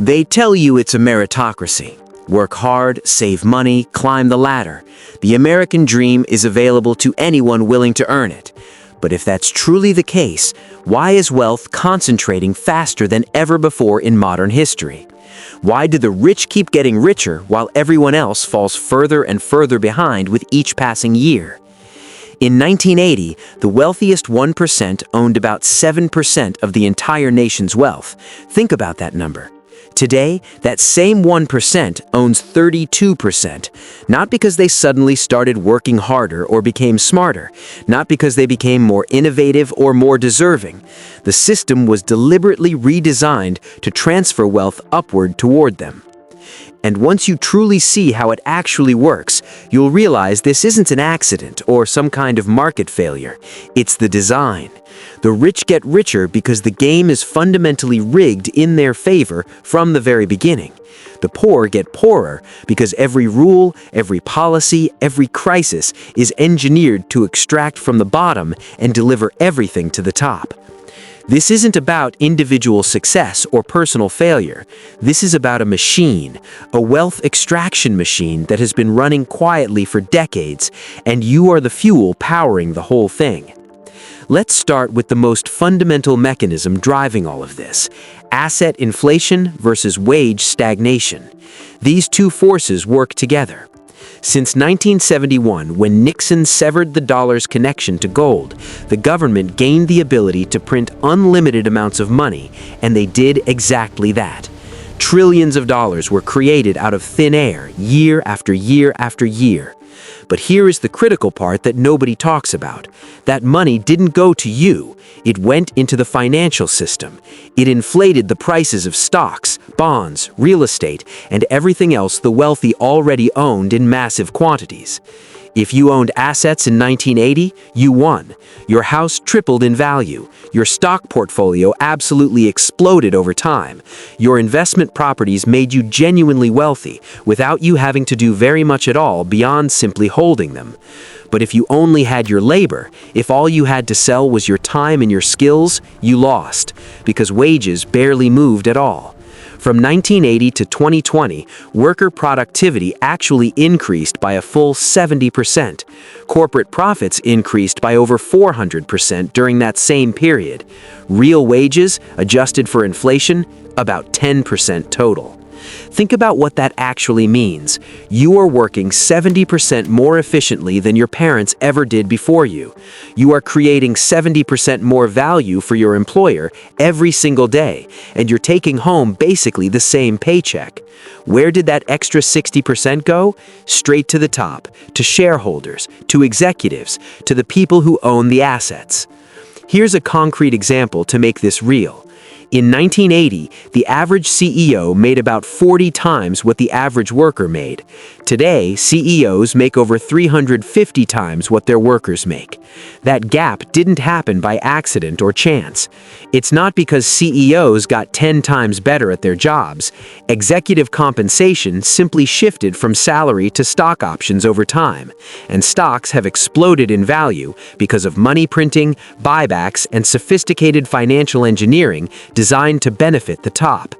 They tell you it's a meritocracy. Work hard, save money, climb the ladder. The American dream is available to anyone willing to earn it. But if that's truly the case, why is wealth concentrating faster than ever before in modern history? Why do the rich keep getting richer while everyone else falls further and further behind with each passing year? In 1980, the wealthiest 1% owned about 7% of the entire nation's wealth. Think about that number. Today, that same 1% owns 32%, not because they suddenly started working harder or became smarter, not because they became more innovative or more deserving. The system was deliberately redesigned to transfer wealth upward toward them. And once you truly see how it actually works, you'll realize this isn't an accident or some kind of market failure. It's the design. The rich get richer because the game is fundamentally rigged in their favor from the very beginning. The poor get poorer because every rule, every policy, every crisis is engineered to extract from the bottom and deliver everything to the top. This isn't about individual success or personal failure. This is about a machine, a wealth extraction machine that has been running quietly for decades, and you are the fuel powering the whole thing. Let's start with the most fundamental mechanism driving all of this: asset inflation versus wage stagnation. These two forces work together. Since 1971, when Nixon severed the dollar's connection to gold, the government gained the ability to print unlimited amounts of money, and they did exactly that. Trillions of dollars were created out of thin air, year after year after year. But here is the critical part that nobody talks about. That money didn't go to you. It went into the financial system. It inflated the prices of stocks, bonds, real estate, and everything else the wealthy already owned in massive quantities. If you owned assets in 1980, you won. Your house tripled in value. Your stock portfolio absolutely exploded over time. Your investment properties made you genuinely wealthy without you having to do very much at all beyond simply holding them. But if you only had your labor, if all you had to sell was your time and your skills, you lost, because wages barely moved at all. From 1980 to 2020, worker productivity actually increased by a full 70%. Corporate profits increased by over 400% during that same period. Real wages, adjusted for inflation, about 10% total. Think about what that actually means. You are working 70% more efficiently than your parents ever did before you. You are creating 70% more value for your employer every single day, and you're taking home basically the same paycheck. Where did that extra 60% go? Straight to the top, to shareholders, to executives, to the people who own the assets. Here's a concrete example to make this real. In 1980, the average CEO made about 40 times what the average worker made. Today, CEOs make over 350 times what their workers make. That gap didn't happen by accident or chance. It's not because CEOs got 10 times better at their jobs. Executive compensation simply shifted from salary to stock options over time, and stocks have exploded in value because of money printing, buybacks, and sophisticated financial engineering designed to benefit the top.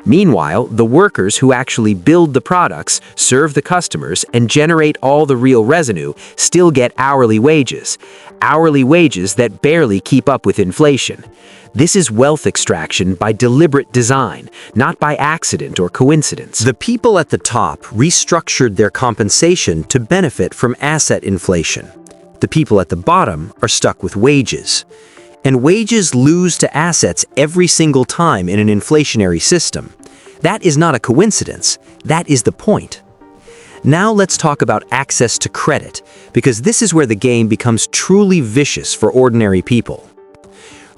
Meanwhile, the workers who actually build the products, serve the customers, and generate all the real revenue still get hourly wages that barely keep up with inflation. This is wealth extraction by deliberate design, not by accident or coincidence. The people at the top restructured their compensation to benefit from asset inflation. The people at the bottom are stuck with wages. And wages lose to assets every single time in an inflationary system. That is not a coincidence. That is the point. Now let's talk about access to credit, because this is where the game becomes truly vicious for ordinary people.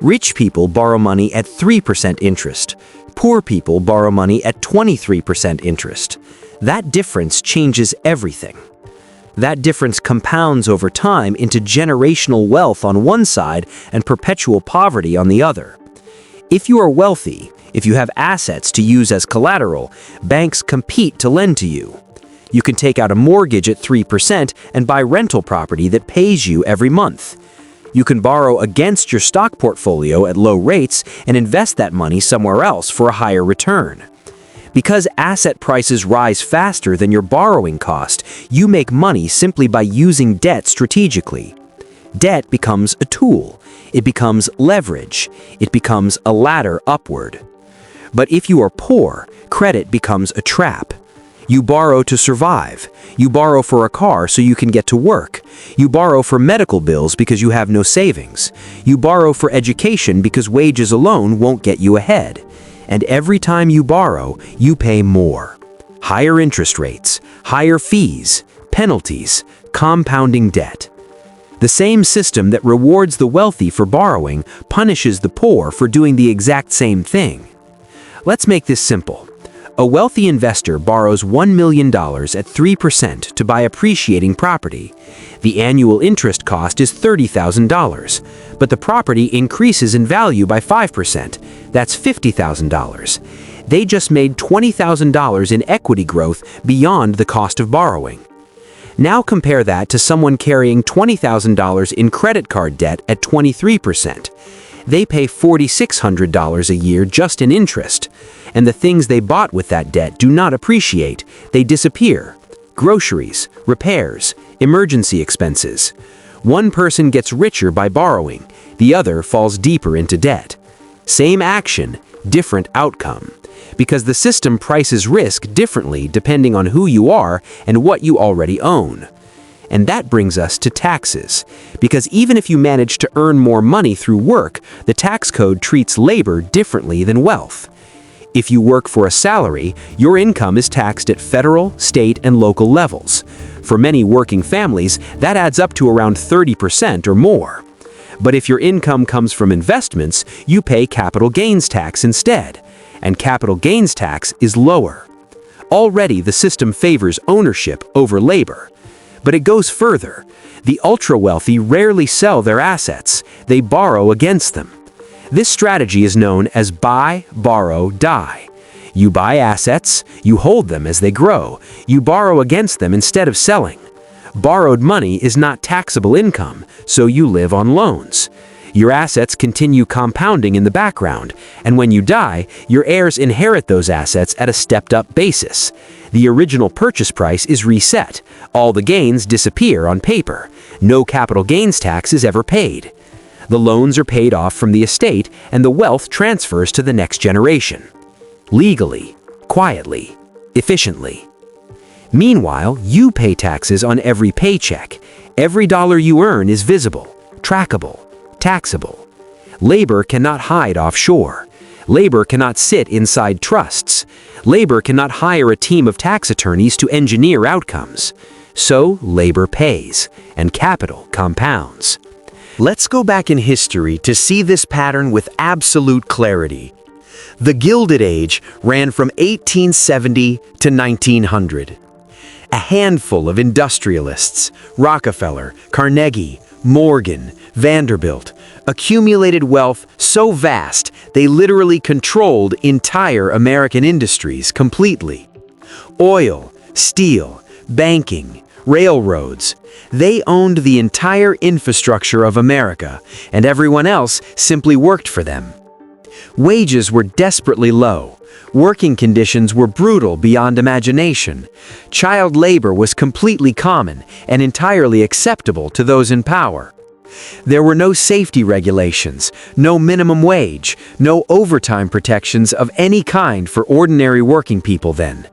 Rich people borrow money at 3% interest. Poor people borrow money at 23% interest. That difference changes everything. That difference compounds over time into generational wealth on one side and perpetual poverty on the other. If you are wealthy, if you have assets to use as collateral, banks compete to lend to you. You can take out a mortgage at 3% and buy rental property that pays you every month. You can borrow against your stock portfolio at low rates and invest that money somewhere else for a higher return. Because asset prices rise faster than your borrowing cost, you make money simply by using debt strategically. Debt becomes a tool. It becomes leverage. It becomes a ladder upward. But if you are poor, credit becomes a trap. You borrow to survive. You borrow for a car so you can get to work. You borrow for medical bills because you have no savings. You borrow for education because wages alone won't get you ahead. And every time you borrow, you pay more. Higher interest rates, higher fees, penalties, compounding debt. The same system that rewards the wealthy for borrowing punishes the poor for doing the exact same thing. Let's make this simple. A wealthy investor borrows $1 million at 3% to buy appreciating property. The annual interest cost is $30,000, but the property increases in value by 5%. That's $50,000. They just made $20,000 in equity growth beyond the cost of borrowing. Now compare that to someone carrying $20,000 in credit card debt at 23%. They pay $4,600 a year just in interest, and the things they bought with that debt do not appreciate, they disappear. Groceries, repairs, emergency expenses. One person gets richer by borrowing, the other falls deeper into debt. Same action, different outcome. Because the system prices risk differently depending on who you are and what you already own. And that brings us to taxes. Because even if you manage to earn more money through work, the tax code treats labor differently than wealth. If you work for a salary, your income is taxed at federal, state, and local levels. For many working families, that adds up to around 30% or more. But if your income comes from investments, you pay capital gains tax instead. And capital gains tax is lower. Already the system favors ownership over labor. But it goes further. The ultra-wealthy rarely sell their assets. They borrow against them. This strategy is known as buy, borrow, die. You buy assets, you hold them as they grow. You borrow against them instead of selling. Borrowed money is not taxable income, so you live on loans. Your assets continue compounding in the background, and when you die, your heirs inherit those assets at a stepped-up basis. The original purchase price is reset. All the gains disappear on paper. No capital gains tax is ever paid. The loans are paid off from the estate, and the wealth transfers to the next generation. Legally, quietly, efficiently. Meanwhile, you pay taxes on every paycheck. Every dollar you earn is visible, trackable, taxable. Labor cannot hide offshore. Labor cannot sit inside trusts. Labor cannot hire a team of tax attorneys to engineer outcomes. So labor pays, and capital compounds. Let's go back in history to see this pattern with absolute clarity. The Gilded Age ran from 1870 to 1900. A handful of industrialists, Rockefeller, Carnegie, Morgan, Vanderbilt, accumulated wealth so vast they literally controlled entire American industries completely. Oil, steel, banking, railroads. They owned the entire infrastructure of America, and everyone else simply worked for them. Wages were desperately low. Working conditions were brutal beyond imagination. Child labor was completely common and entirely acceptable to those in power. There were no safety regulations, no minimum wage, no overtime protections of any kind for ordinary working people then.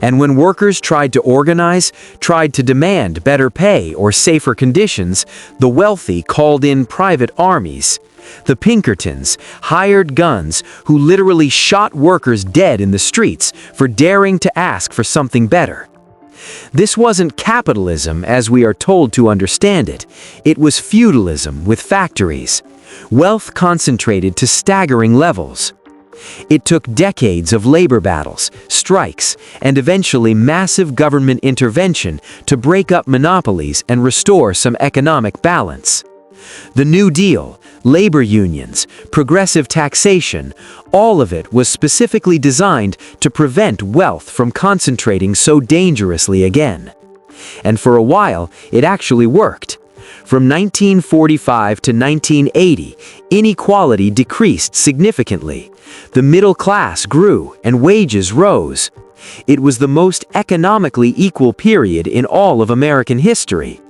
And when workers tried to organize, tried to demand better pay or safer conditions, the wealthy called in private armies. The Pinkertons hired guns who literally shot workers dead in the streets for daring to ask for something better. This wasn't capitalism as we are told to understand it. It was feudalism with factories. Wealth concentrated to staggering levels. It took decades of labor battles, strikes, and eventually massive government intervention to break up monopolies and restore some economic balance. The New Deal, labor unions, progressive taxation, all of it was specifically designed to prevent wealth from concentrating so dangerously again. And for a while, it actually worked. From 1945 to 1980, inequality decreased significantly. The middle class grew and wages rose. It was the most economically equal period in all of American history.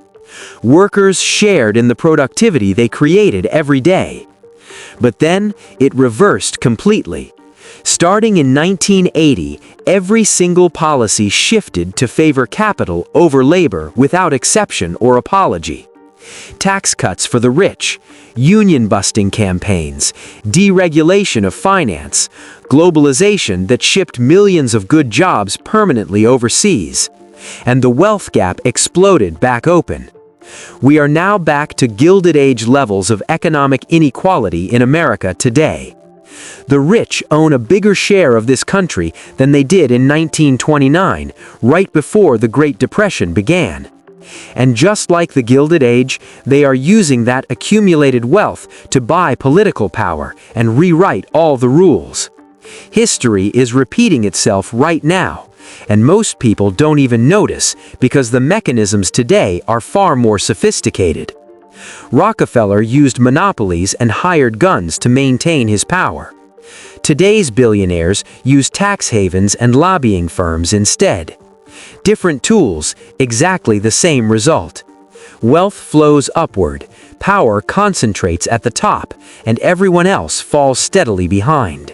Workers shared in the productivity they created every day. But then it reversed completely. Starting in 1980, every single policy shifted to favor capital over labor without exception or apology. Tax cuts for the rich, union-busting campaigns, deregulation of finance, globalization that shipped millions of good jobs permanently overseas. And the wealth gap exploded back open. We are now back to Gilded Age levels of economic inequality in America today. The rich own a bigger share of this country than they did in 1929, right before the Great Depression began. And just like the Gilded Age, they are using that accumulated wealth to buy political power and rewrite all the rules. History is repeating itself right now, and most people don't even notice because the mechanisms today are far more sophisticated. Rockefeller used monopolies and hired guns to maintain his power. Today's billionaires use tax havens and lobbying firms instead. Different tools, exactly the same result. Wealth flows upward, power concentrates at the top, and everyone else falls steadily behind.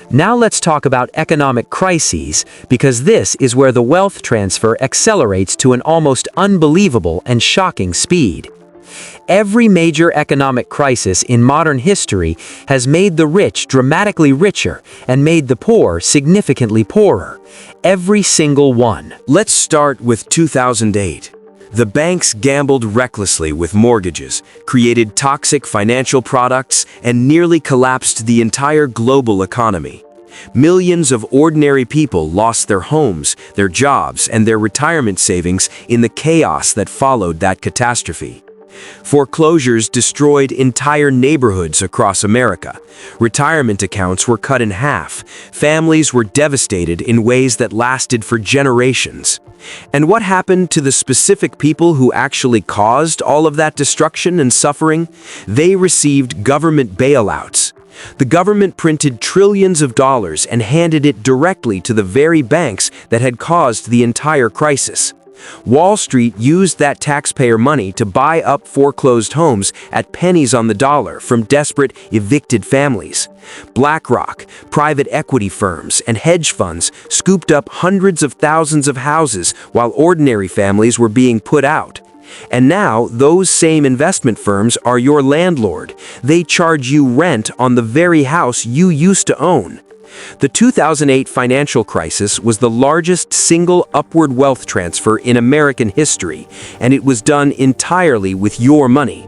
Now let's talk about economic crises, because this is where the wealth transfer accelerates to an almost unbelievable and shocking speed. Every major economic crisis in modern history has made the rich dramatically richer and made the poor significantly poorer. Every single one. Let's start with 2008. The banks gambled recklessly with mortgages, created toxic financial products, and nearly collapsed the entire global economy. Millions of ordinary people lost their homes, their jobs, and their retirement savings in the chaos that followed that catastrophe. Foreclosures destroyed entire neighborhoods across America. Retirement accounts were cut in half. Families were devastated in ways that lasted for generations. And what happened to the specific people who actually caused all of that destruction and suffering? They received government bailouts. The government printed trillions of dollars and handed it directly to the very banks that had caused the entire crisis. Wall Street used that taxpayer money to buy up foreclosed homes at pennies on the dollar from desperate, evicted families. BlackRock, private equity firms, and hedge funds scooped up hundreds of thousands of houses while ordinary families were being put out. And now, those same investment firms are your landlord. They charge you rent on the very house you used to own. The 2008 financial crisis was the largest single upward wealth transfer in American history, and it was done entirely with your money.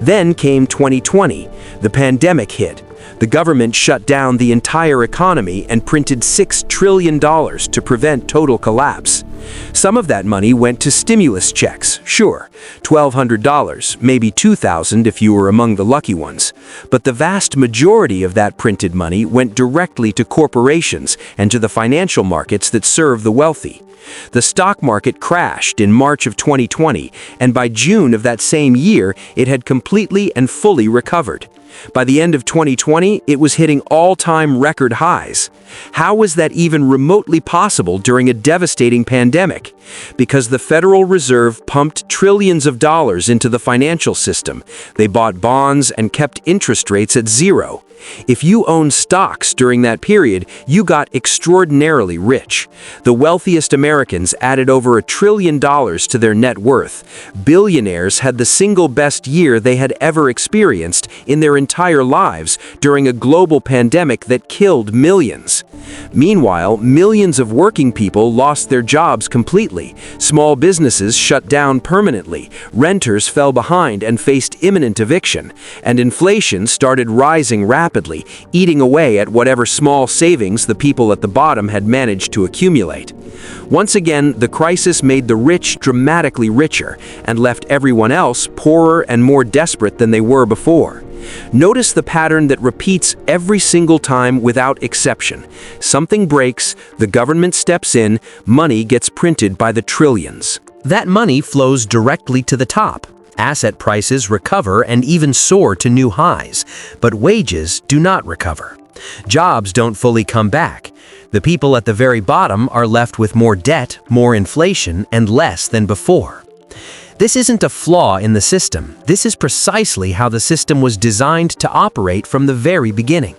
Then came 2020. The pandemic hit. The government shut down the entire economy and printed $6 trillion to prevent total collapse. Some of that money went to stimulus checks, sure, $1,200, maybe $2,000 if you were among the lucky ones. But the vast majority of that printed money went directly to corporations and to the financial markets that serve the wealthy. The stock market crashed in March of 2020, and by June of that same year, it had completely and fully recovered. By the end of 2020, it was hitting all-time record highs. How was that even remotely possible during a devastating pandemic? Because the Federal Reserve pumped trillions of dollars into the financial system. They bought bonds and kept interest rates at zero. If you owned stocks during that period, you got extraordinarily rich. The wealthiest Americans added over $1 trillion to their net worth. Billionaires had the single best year they had ever experienced in their entire lives during a global pandemic that killed millions. Meanwhile, millions of working people lost their jobs completely. Small businesses shut down permanently. Renters fell behind and faced imminent eviction. And inflation started rising rapidly, eating away at whatever small savings the people at the bottom had managed to accumulate. Once again, the crisis made the rich dramatically richer and left everyone else poorer and more desperate than they were before. Notice the pattern that repeats every single time without exception. Something breaks, the government steps in, money gets printed by the trillions. That money flows directly to the top. Asset prices recover and even soar to new highs, but wages do not recover. Jobs don't fully come back. The people at the very bottom are left with more debt, more inflation, and less than before. This isn't a flaw in the system. This is precisely how the system was designed to operate from the very beginning.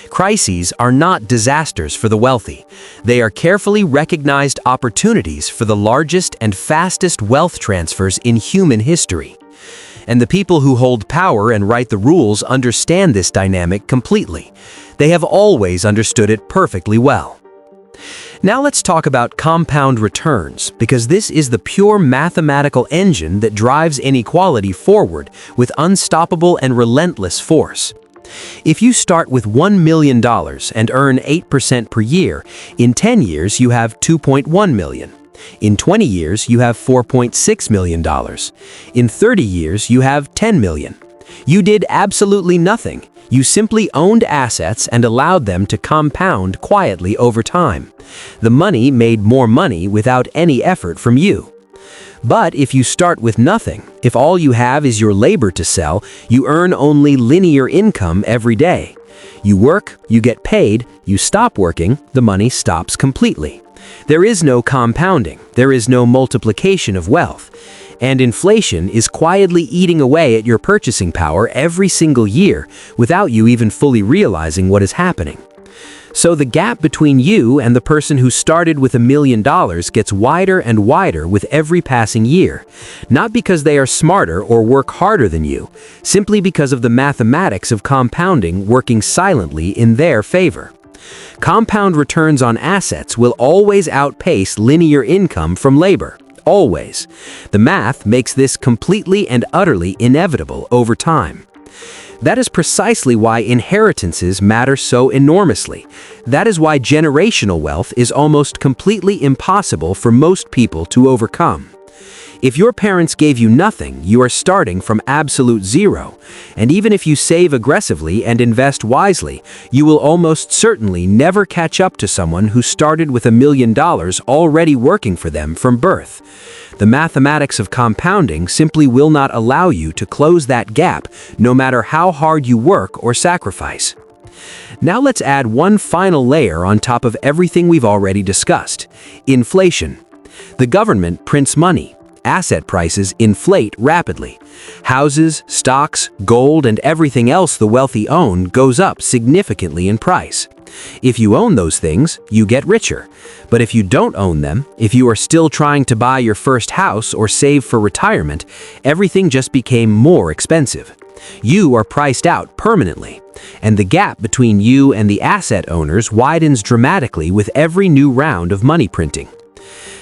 Crises are not disasters for the wealthy. They are carefully recognized opportunities for the largest and fastest wealth transfers in human history. And the people who hold power and write the rules understand this dynamic completely. They have always understood it perfectly well. Now let's talk about compound returns, because this is the pure mathematical engine that drives inequality forward with unstoppable and relentless force. If you start with $1 million and earn 8% per year, in 10 years you have $2.1 million. In 20 years you have $4.6 million. In 30 years you have $10 million. You did absolutely nothing. You simply owned assets and allowed them to compound quietly over time. The money made more money without any effort from you. But if you start with nothing, if all you have is your labor to sell, you earn only linear income every day. You work, you get paid, you stop working, the money stops completely. There is no compounding, there is no multiplication of wealth. And inflation is quietly eating away at your purchasing power every single year without you even fully realizing what is happening. So the gap between you and the person who started with $1 million gets wider and wider with every passing year, not because they are smarter or work harder than you, simply because of the mathematics of compounding working silently in their favor. Compound returns on assets will always outpace linear income from labor. Always. The math makes this completely and utterly inevitable over time. That is precisely why inheritances matter so enormously. That is why generational wealth is almost completely impossible for most people to overcome. If your parents gave you nothing, you are starting from absolute zero. And even if you save aggressively and invest wisely, you will almost certainly never catch up to someone who started with $1 million already working for them from birth. The mathematics of compounding simply will not allow you to close that gap, no matter how hard you work or sacrifice. Now let's add one final layer on top of everything we've already discussed: inflation. The government prints money. Asset prices inflate rapidly. Houses, stocks, gold, and everything else the wealthy own goes up significantly in price. If you own those things, you get richer. But if you don't own them, if you are still trying to buy your first house or save for retirement, everything just became more expensive. You are priced out permanently, and the gap between you and the asset owners widens dramatically with every new round of money printing.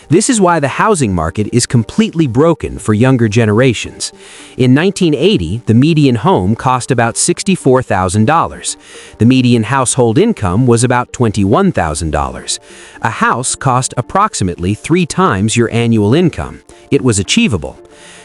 This is why the housing market is completely broken for younger generations. In 1980, the median home cost about $64,000. The median household income was about $21,000. A house cost approximately 3 times your annual income. It was achievable.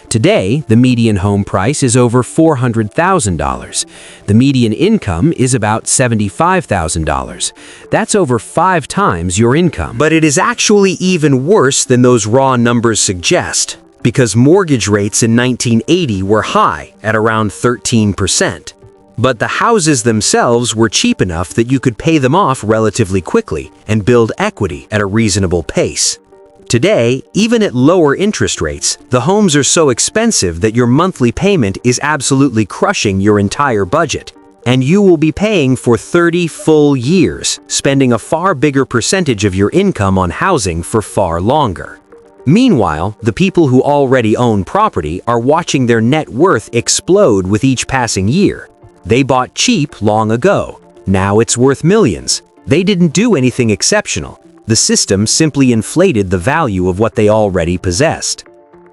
Today, the median home price is over $400,000. The median income is about $75,000. That's over 5 times your income. But it is actually even worse than those raw numbers suggest, because mortgage rates in 1980 were high, at around 13%. But the houses themselves were cheap enough that you could pay them off relatively quickly and build equity at a reasonable pace. Today, even at lower interest rates, the homes are so expensive that your monthly payment is absolutely crushing your entire budget. And you will be paying for 30 full years, spending a far bigger percentage of your income on housing for far longer. Meanwhile, the people who already own property are watching their net worth explode with each passing year. They bought cheap long ago. Now it's worth millions. They didn't do anything exceptional. The system simply inflated the value of what they already possessed.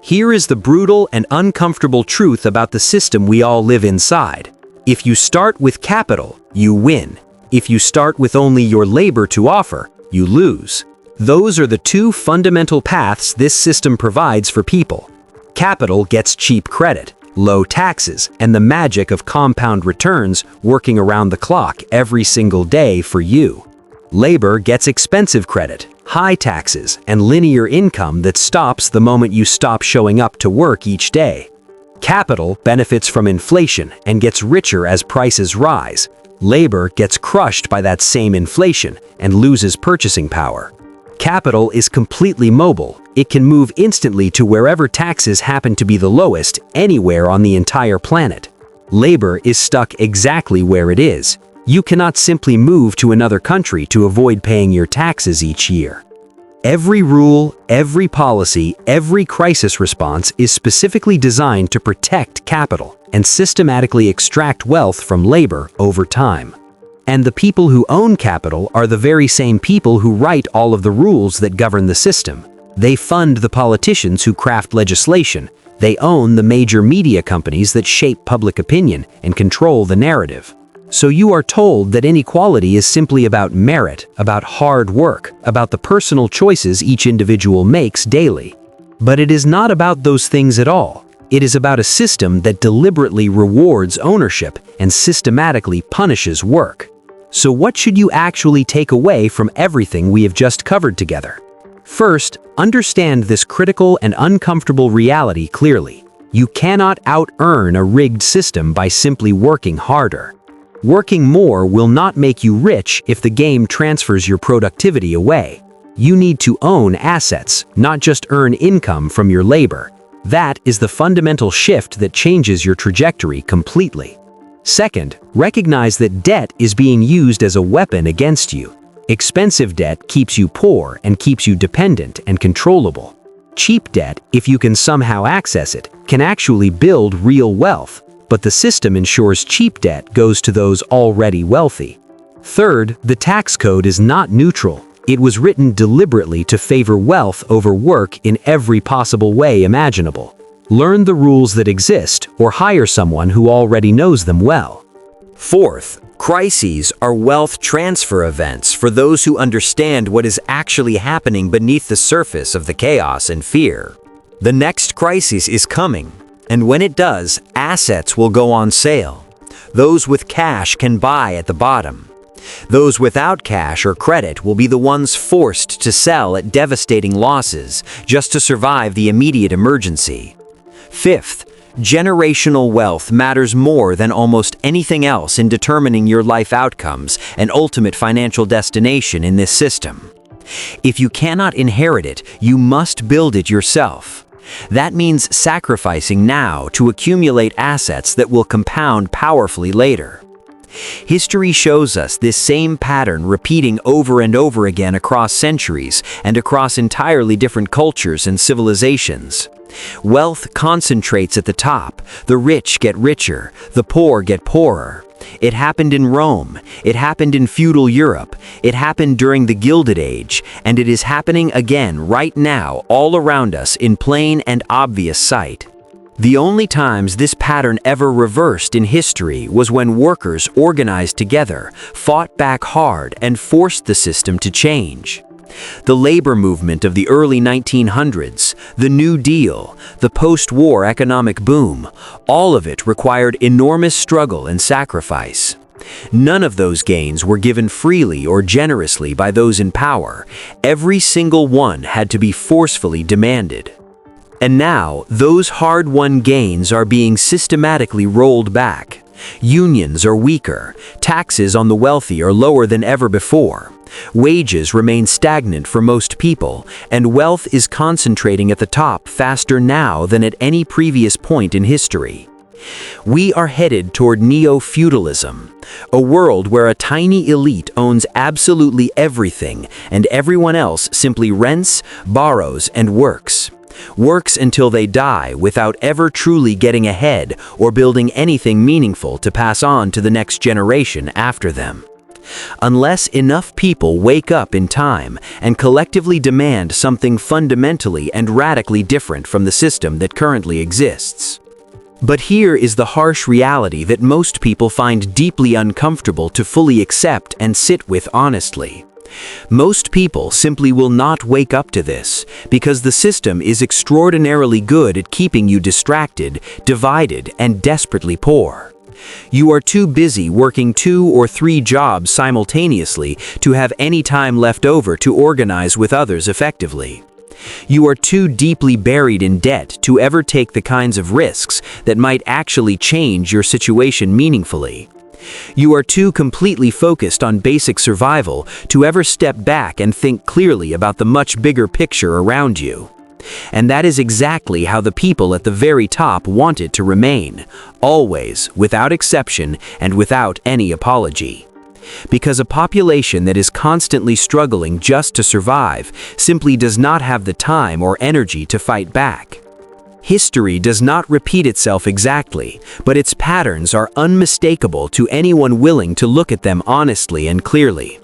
Here is the brutal and uncomfortable truth about the system we all live inside. If you start with capital, you win. If you start with only your labor to offer, you lose. Those are the 2 fundamental paths this system provides for people. Capital gets cheap credit, low taxes, and the magic of compound returns working around the clock every single day for you. Labor gets expensive credit, high taxes, and linear income that stops the moment you stop showing up to work each day. Capital benefits from inflation and gets richer as prices rise. Labor gets crushed by that same inflation and loses purchasing power. Capital is completely mobile. It can move instantly to wherever taxes happen to be the lowest anywhere on the entire planet. Labor is stuck exactly where it is. You cannot simply move to another country to avoid paying your taxes each year. Every rule, every policy, every crisis response is specifically designed to protect capital and systematically extract wealth from labor over time. And the people who own capital are the very same people who write all of the rules that govern the system. They fund the politicians who craft legislation. They own the major media companies that shape public opinion and control the narrative. So you are told that inequality is simply about merit, about hard work, about the personal choices each individual makes daily. But it is not about those things at all. It is about a system that deliberately rewards ownership and systematically punishes work. So what should you actually take away from everything we have just covered together? First, understand this critical and uncomfortable reality clearly. You cannot out-earn a rigged system by simply working harder. Working more will not make you rich if the game transfers your productivity away. You need to own assets, not just earn income from your labor. That is the fundamental shift that changes your trajectory completely. Second, recognize that debt is being used as a weapon against you. Expensive debt keeps you poor and keeps you dependent and controllable. Cheap debt, if you can somehow access it, can actually build real wealth. But the system ensures cheap debt goes to those already wealthy. Third, the tax code is not neutral. It was written deliberately to favor wealth over work in every possible way imaginable. Learn the rules that exist or hire someone who already knows them well. Fourth, crises are wealth transfer events for those who understand what is actually happening beneath the surface of the chaos and fear. The next crisis is coming. And when it does, assets will go on sale. Those with cash can buy at the bottom. Those without cash or credit will be the ones forced to sell at devastating losses just to survive the immediate emergency. Fifth, generational wealth matters more than almost anything else in determining your life outcomes and ultimate financial destination in this system. If you cannot inherit it, you must build it yourself. That means sacrificing now to accumulate assets that will compound powerfully later. History shows us this same pattern repeating over and over again across centuries and across entirely different cultures and civilizations. Wealth concentrates at the top, the rich get richer, the poor get poorer. It happened in Rome, it happened in feudal Europe, it happened during the Gilded Age, and it is happening again right now all around us in plain and obvious sight. The only times this pattern ever reversed in history was when workers organized together, fought back hard, and forced the system to change. The labor movement of the early 1900s, the New Deal, the post-war economic boom, all of it required enormous struggle and sacrifice. None of those gains were given freely or generously by those in power. Every single one had to be forcefully demanded. And now, those hard-won gains are being systematically rolled back. Unions are weaker, taxes on the wealthy are lower than ever before. Wages remain stagnant for most people, and wealth is concentrating at the top faster now than at any previous point in history. We are headed toward neo-feudalism, a world where a tiny elite owns absolutely everything and everyone else simply rents, borrows, and works. Works until they die without ever truly getting ahead or building anything meaningful to pass on to the next generation after them. Unless enough people wake up in time and collectively demand something fundamentally and radically different from the system that currently exists. But here is the harsh reality that most people find deeply uncomfortable to fully accept and sit with honestly. Most people simply will not wake up to this because the system is extraordinarily good at keeping you distracted, divided, and desperately poor. You are too busy working 2 or 3 jobs simultaneously to have any time left over to organize with others effectively. You are too deeply buried in debt to ever take the kinds of risks that might actually change your situation meaningfully. You are too completely focused on basic survival to ever step back and think clearly about the much bigger picture around you. And that is exactly how the people at the very top want it to remain, always, without exception and without any apology. Because a population that is constantly struggling just to survive simply does not have the time or energy to fight back. History does not repeat itself exactly, but its patterns are unmistakable to anyone willing to look at them honestly and clearly.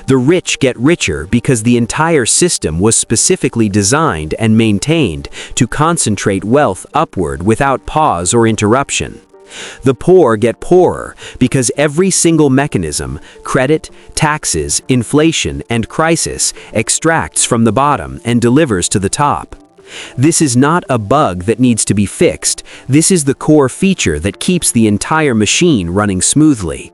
The rich get richer because the entire system was specifically designed and maintained to concentrate wealth upward without pause or interruption. The poor get poorer because every single mechanism, credit, taxes, inflation, and crisis, extracts from the bottom and delivers to the top. This is not a bug that needs to be fixed. This is the core feature that keeps the entire machine running smoothly.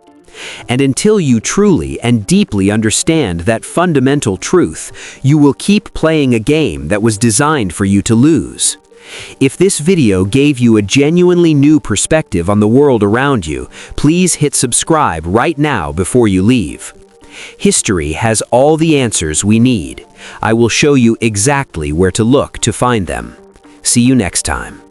And until you truly and deeply understand that fundamental truth, you will keep playing a game that was designed for you to lose. If this video gave you a genuinely new perspective on the world around you, please hit subscribe right now before you leave. History has all the answers we need. I will show you exactly where to look to find them. See you next time.